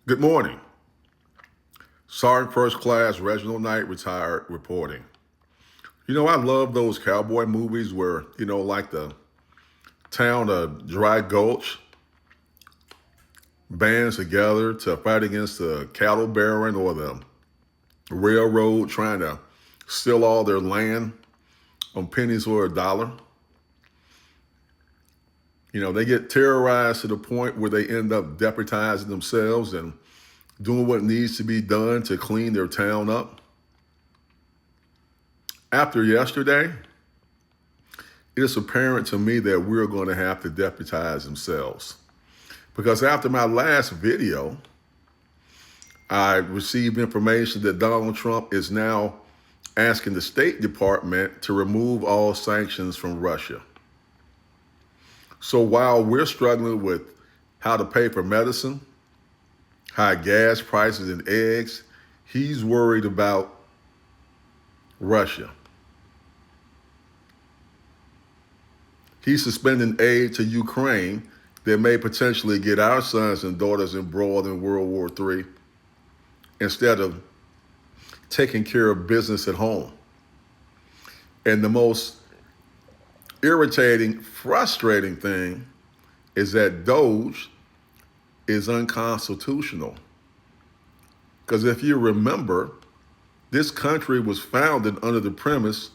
Good morning. Sergeant First Class Reginald Knight, retired, reporting. I love those cowboy movies where, like the town of Dry Gulch bands together to fight against the cattle baron or the railroad trying to steal all their land on pennies or a dollar. They get terrorized to the point where they end up deputizing themselves and doing what needs to be done to clean their town up. After yesterday, it is apparent to me that we're going to have to deputize themselves. Because after my last video, I received information that Donald Trump is now asking the State Department to remove all sanctions from Russia. So while we're struggling with how to pay for medicine, high gas prices and eggs, he's worried about Russia. He's suspending aid to Ukraine that may potentially get our sons and daughters embroiled in World War III instead of taking care of business at home. And the most irritating, frustrating thing is that Doge is unconstitutional. Because if you remember, this country was founded under the premise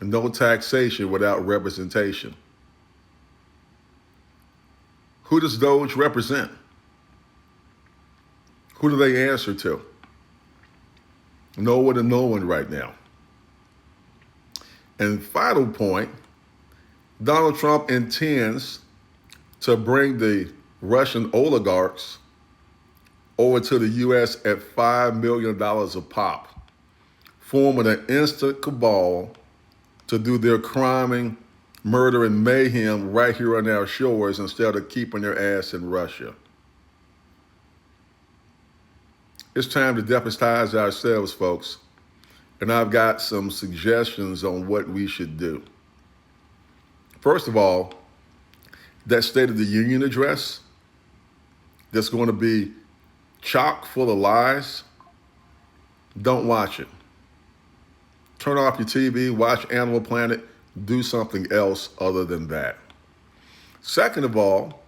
no taxation without representation. Who does Doge represent? Who do they answer to? No one and no one right now. And final point, Donald Trump intends to bring the Russian oligarchs over to the U.S. at $5 million a pop, forming an instant cabal to do their criming, murder, and mayhem right here on our shores instead of keeping their ass in Russia. It's time to deputize ourselves, folks. And I've got some suggestions on what we should do. First of all, that State of the Union address that's going to be chock full of lies, don't watch it. Turn off your TV, watch Animal Planet, do something else other than that. Second of all,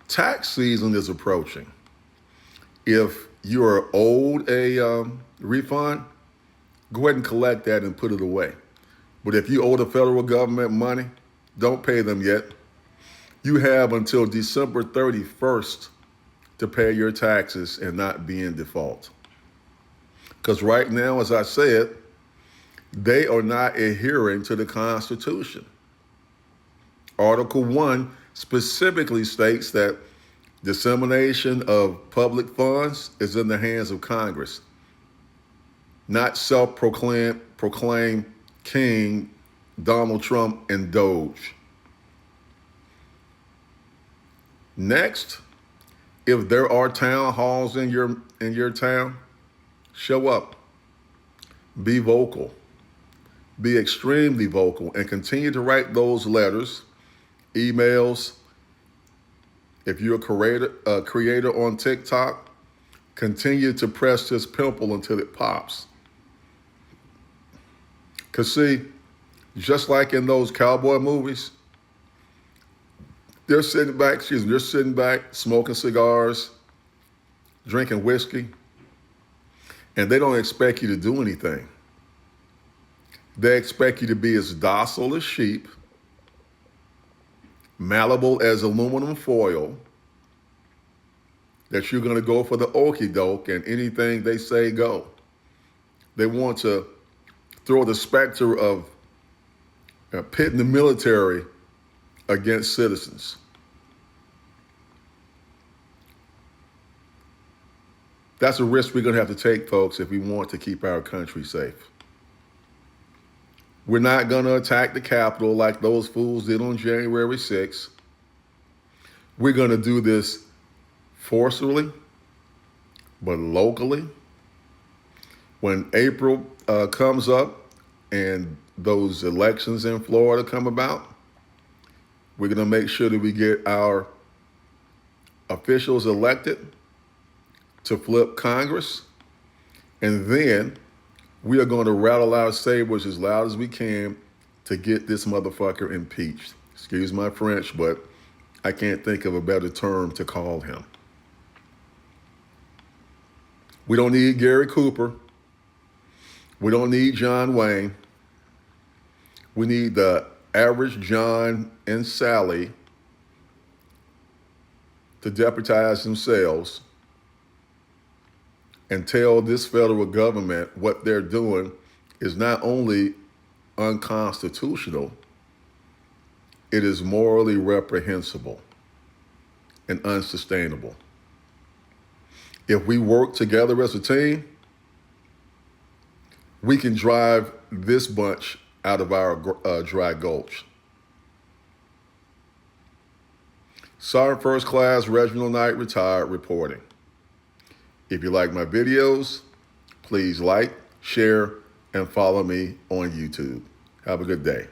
tax season is approaching. If you're owed a refund, go ahead and collect that and put it away. But if you owe the federal government money, don't pay them yet. You have until December 31st to pay your taxes and not be in default. Because right now, as I said, they are not adhering to the Constitution. Article 1 specifically states that dissemination of public funds is in the hands of Congress, not self-proclaimed King Donald Trump and Doge. Next, if there are town halls in your town, show up. Be vocal. Be extremely vocal and continue to write those letters, emails. If you're a creator on TikTok, continue to press this pimple until it pops. Because see, just like in those cowboy movies, they're sitting back, smoking cigars, drinking whiskey, and they don't expect you to do anything. They expect you to be as docile as sheep, malleable as aluminum foil, that you're going to go for the okie doke and anything they say go. They want to throw the specter of pitting the military against citizens. That's a risk we're going to have to take, folks, if we want to keep our country safe. We're not going to attack the Capitol like those fools did on January 6th. We're going to do this forcefully, but locally. When April comes up and those elections in Florida come about, we're going to make sure that we get our officials elected to flip Congress, and then we are going to rattle our sabers as loud as we can to get this motherfucker impeached. Excuse my French, but I can't think of a better term to call him. We don't need Gary Cooper. We don't need John Wayne. We need the average John and Sally to deputize themselves and tell this federal government what they're doing is not only unconstitutional, it is morally reprehensible and unsustainable. If we work together as a team, we can drive this bunch out of our dry gulch. Sergeant First Class Reginald Knight, retired, reporting. If you like my videos, please like, share, and follow me on YouTube. Have a good day.